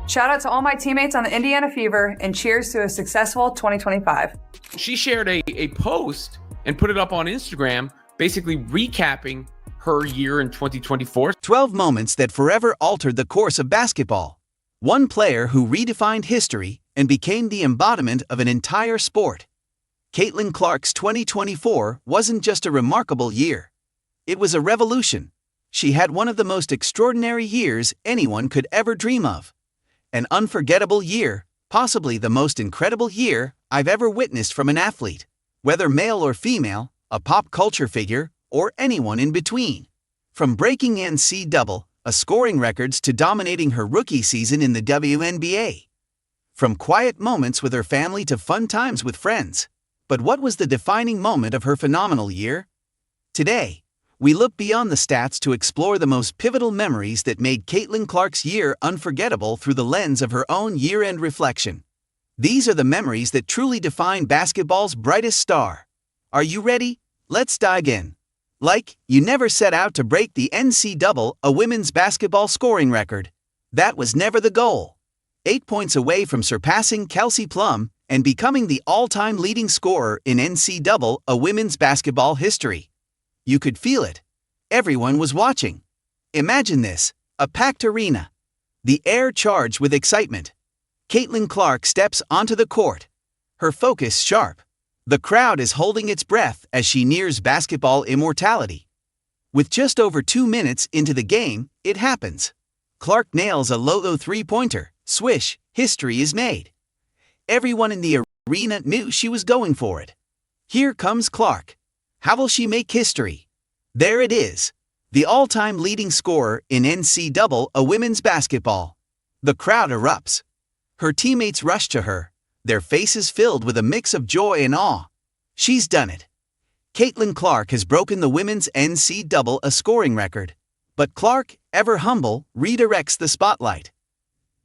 Shout out to all my teammates on the Indiana Fever and cheers to a successful 2025. She shared a post and put it up on Instagram, basically recapping her year in 2024. 12 moments that forever altered the course of basketball. One player who redefined history and became the embodiment of an entire sport. Caitlin Clark's 2024 wasn't just a remarkable year. It was a revolution. She had one of the most extraordinary years anyone could ever dream of. An unforgettable year, possibly the most incredible year I've ever witnessed from an athlete, whether male or female, a pop culture figure, or anyone in between. From breaking NCAA scoring records to dominating her rookie season in the WNBA. From quiet moments with her family to fun times with friends. But what was the defining moment of her phenomenal year? Today, we look beyond the stats to explore the most pivotal memories that made Caitlin Clark's year unforgettable through the lens of her own year-end reflection. These are the memories that truly define basketball's brightest star. Are you ready? Let's dive in. Like, you never set out to break the NCAA women's basketball scoring record. That was never the goal. 8 points away from surpassing Kelsey Plum and becoming the all-time leading scorer in NCAA women's basketball history. You could feel it. Everyone was watching. Imagine this, a packed arena. The air charged with excitement. Caitlin Clark steps onto the court. Her focus sharp. The crowd is holding its breath as she nears basketball immortality. With just over 2 minutes into the game, it happens. Clark nails a low three-pointer. Swish, history is made. Everyone in the arena knew she was going for it. Here comes Clark. How will she make history? There it is. The all-time leading scorer in NCAA women's basketball. The crowd erupts. Her teammates rush to her, their faces filled with a mix of joy and awe. She's done it. Caitlin Clark has broken the women's NCAA scoring record. But Clark, ever humble, redirects the spotlight.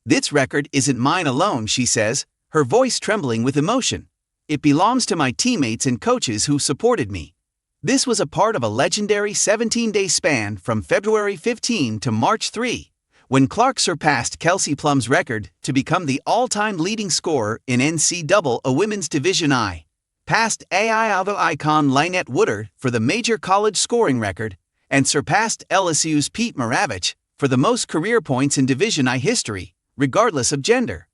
This record isn't mine alone, she says, her voice trembling with emotion. It belongs to my teammates and coaches who supported me. This was a part of a legendary 17-day span from February 15 to March 3, when Clark surpassed Kelsey Plum's record to become the all-time leading scorer in NCAA Women's Division I, passed AI icon Lynette Woodard for the major college scoring record, and surpassed LSU's Pete Maravich for the most career points in Division I history, regardless of gender.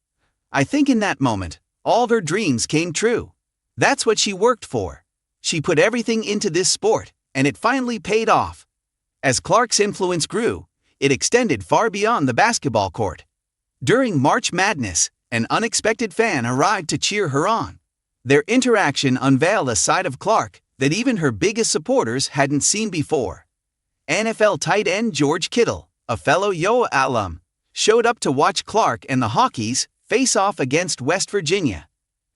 I think in that moment, all her dreams came true. That's what she worked for. She put everything into this sport, and it finally paid off. As Clark's influence grew, it extended far beyond the basketball court. During March Madness, an unexpected fan arrived to cheer her on. Their interaction unveiled a side of Clark that even her biggest supporters hadn't seen before. NFL tight end George Kittle, a fellow Iowa alum, showed up to watch Clark and the Hawkeyes face off against West Virginia.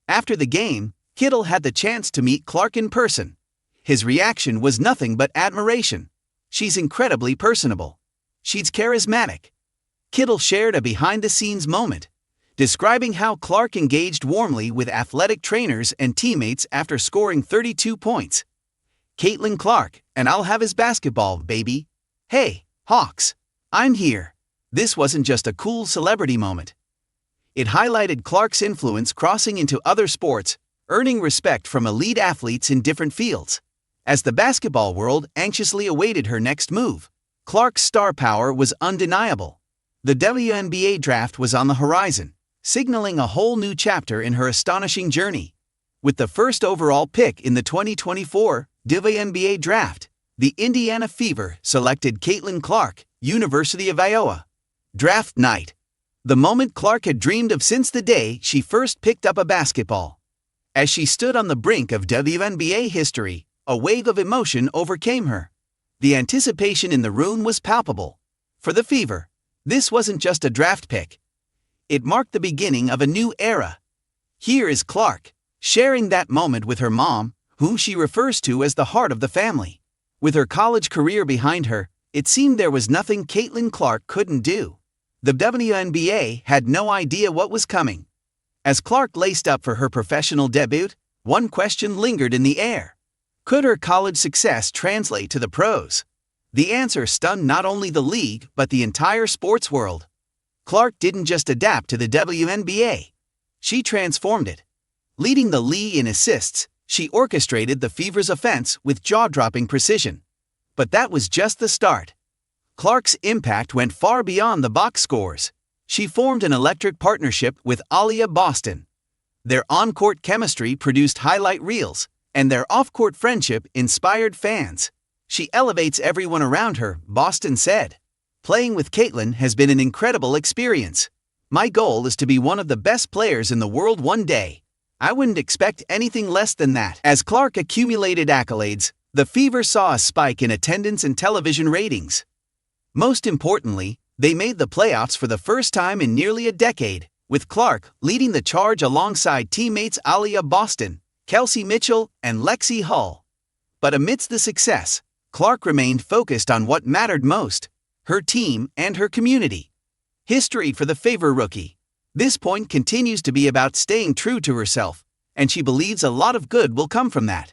After the game, Kittle had the chance to meet Clark in person. His reaction was nothing but admiration. She's incredibly personable. She's charismatic. Kittle shared a behind-the-scenes moment, describing how Clark engaged warmly with athletic trainers and teammates after scoring 32 points. Caitlin Clark, and I'll have his basketball, baby. Hey, Hawks, I'm here. This wasn't just a cool celebrity moment. It highlighted Clark's influence crossing into other sports, earning respect from elite athletes in different fields. As the basketball world anxiously awaited her next move, Clark's star power was undeniable. The WNBA draft was on the horizon, signaling a whole new chapter in her astonishing journey. With the first overall pick in the 2024 WNBA draft, the Indiana Fever selected Caitlin Clark, University of Iowa. Draft night. The moment Clark had dreamed of since the day she first picked up a basketball. As she stood on the brink of WNBA history, a wave of emotion overcame her. The anticipation in the room was palpable. For the Fever, this wasn't just a draft pick. It marked the beginning of a new era. Here is Clark, sharing that moment with her mom, whom she refers to as the heart of the family. With her college career behind her, it seemed there was nothing Caitlin Clark couldn't do. The WNBA had no idea what was coming. As Clark laced up for her professional debut, one question lingered in the air. Could her college success translate to the pros? The answer stunned not only the league but the entire sports world. Clark didn't just adapt to the WNBA. She transformed it. Leading the league in assists, she orchestrated the Fever's offense with jaw-dropping precision. But that was just the start. Clark's impact went far beyond the box scores. She formed an electric partnership with Aaliyah Boston. Their on-court chemistry produced highlight reels, and their off-court friendship inspired fans. She elevates everyone around her, Boston said. Playing with Caitlin has been an incredible experience. My goal is to be one of the best players in the world one day. I wouldn't expect anything less than that. As Clark accumulated accolades, the Fever saw a spike in attendance and television ratings. Most importantly, they made the playoffs for the first time in nearly a decade, with Clark leading the charge alongside teammates Aaliyah Boston, Kelsey Mitchell, and Lexi Hull. But amidst the success, Clark remained focused on what mattered most: her team and her community. History for the Fever rookie. This point continues to be about staying true to herself, and she believes a lot of good will come from that.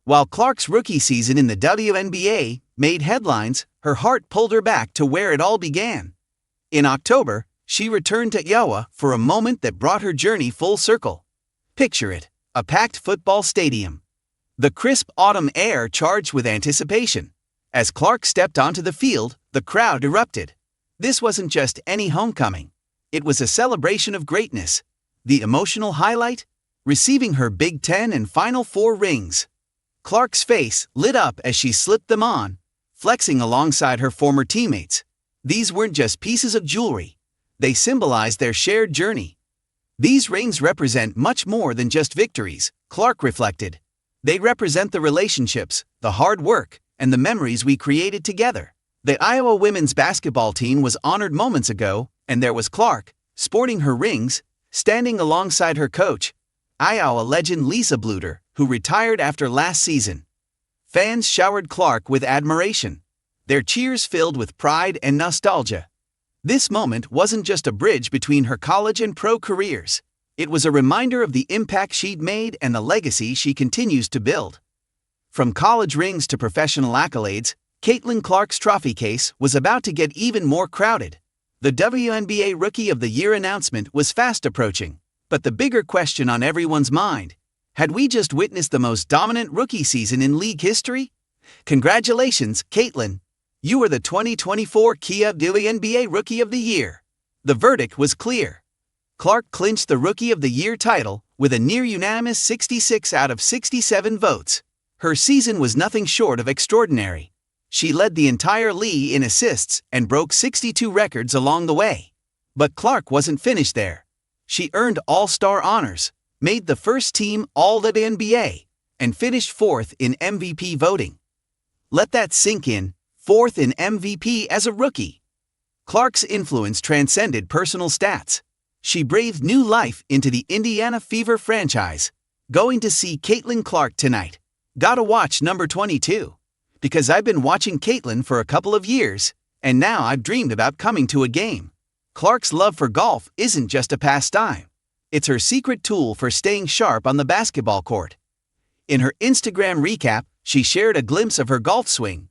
While Clark's rookie season in the WNBA made headlines, her heart pulled her back to where it all began. In October, she returned to Iowa for a moment that brought her journey full circle. Picture it, a packed football stadium. The crisp autumn air charged with anticipation. As Clark stepped onto the field, the crowd erupted. This wasn't just any homecoming. It was a celebration of greatness. The emotional highlight? Receiving her Big Ten and Final Four rings. Clark's face lit up as she slipped them on, flexing alongside her former teammates. These weren't just pieces of jewelry. They symbolized their shared journey. These rings represent much more than just victories, Clark reflected. They represent the relationships, the hard work, and the memories we created together. The Iowa women's basketball team was honored moments ago, and there was Clark, sporting her rings, standing alongside her coach, Iowa legend Lisa Bluter, who retired after last season. Fans showered Clark with admiration, their cheers filled with pride and nostalgia. This moment wasn't just a bridge between her college and pro careers. It was a reminder of the impact she'd made and the legacy she continues to build. From college rings to professional accolades, Caitlin Clark's trophy case was about to get even more crowded. The WNBA Rookie of the Year announcement was fast approaching, but the bigger question on everyone's mind: had we just witnessed the most dominant rookie season in league history? Congratulations, Caitlin! You were the 2024 Kia WNBA Rookie of the Year. The verdict was clear. Clark clinched the Rookie of the Year title with a near-unanimous 66 out of 67 votes. Her season was nothing short of extraordinary. She led the entire league in assists and broke 62 records along the way. But Clark wasn't finished there. She earned All-Star honors, made the first team All-WNBA, and finished fourth in MVP voting. Let that sink in, fourth in MVP as a rookie. Clark's influence transcended personal stats. She breathed new life into the Indiana Fever franchise. Going to see Caitlin Clark tonight. Gotta watch number 22. Because I've been watching Caitlin for a couple of years, and now I've dreamed about coming to a game. Clark's love for golf isn't just a pastime. It's her secret tool for staying sharp on the basketball court. In her Instagram recap, she shared a glimpse of her golf swing,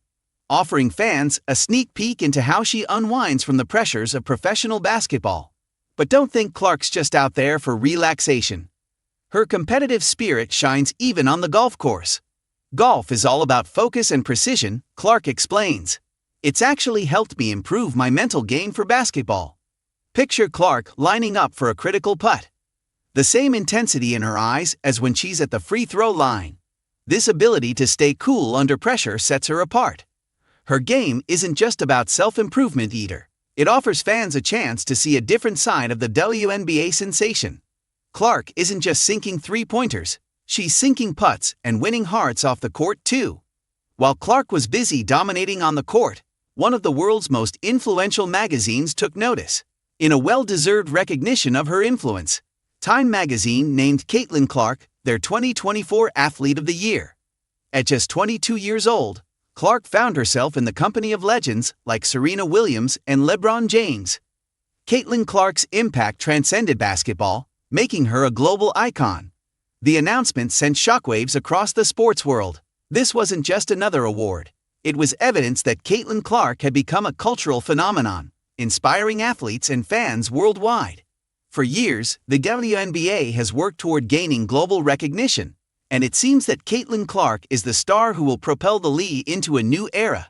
offering fans a sneak peek into how she unwinds from the pressures of professional basketball. But don't think Clark's just out there for relaxation. Her competitive spirit shines even on the golf course. Golf is all about focus and precision, Clark explains. It's actually helped me improve my mental game for basketball. Picture Clark lining up for a critical putt. The same intensity in her eyes as when she's at the free throw line. This ability to stay cool under pressure sets her apart. Her game isn't just about self-improvement either. It offers fans a chance to see a different side of the WNBA sensation. Clark isn't just sinking three-pointers. She's sinking putts and winning hearts off the court too. While Clark was busy dominating on the court, one of the world's most influential magazines took notice. In a well-deserved recognition of her influence, Time magazine named Caitlin Clark their 2024 Athlete of the Year. At just 22 years old, Clark found herself in the company of legends like Serena Williams and LeBron James. Caitlin Clark's impact transcended basketball, making her a global icon. The announcement sent shockwaves across the sports world. This wasn't just another award. It was evidence that Caitlin Clark had become a cultural phenomenon, inspiring athletes and fans worldwide. For years, the WNBA has worked toward gaining global recognition, and it seems that Caitlin Clark is the star who will propel the league into a new era.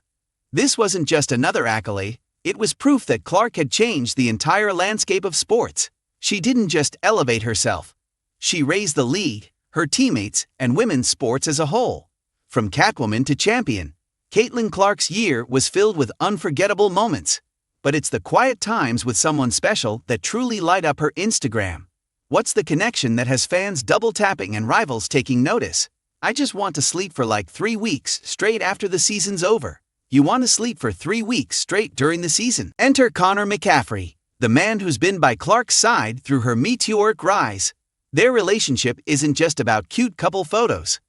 This wasn't just another accolade, it was proof that Clark had changed the entire landscape of sports. She didn't just elevate herself. She raised the league, her teammates, and women's sports as a whole. From Catwoman to champion, Caitlin Clark's year was filled with unforgettable moments. But it's the quiet times with someone special that truly light up her Instagram. What's the connection that has fans double-tapping and rivals taking notice? I just want to sleep for like 3 weeks straight after the season's over. You want to sleep for 3 weeks straight during the season? Enter Connor McCaffrey, the man who's been by Clark's side through her meteoric rise. Their relationship isn't just about cute couple photos.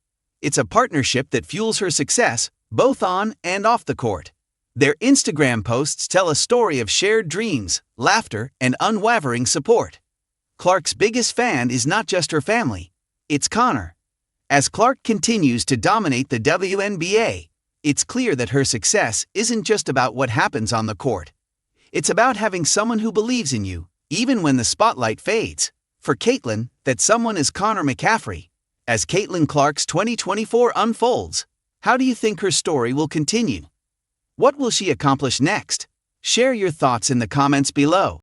It's a partnership that fuels her success, both on and off the court. Their Instagram posts tell a story of shared dreams, laughter, and unwavering support. Clark's biggest fan is not just her family, it's Connor. As Clark continues to dominate the WNBA, it's clear that her success isn't just about what happens on the court. It's about having someone who believes in you, even when the spotlight fades. For Caitlin, that someone is Connor McCaffrey. As Caitlin Clark's 2024 unfolds, how do you think her story will continue? What will she accomplish next? Share your thoughts in the comments below.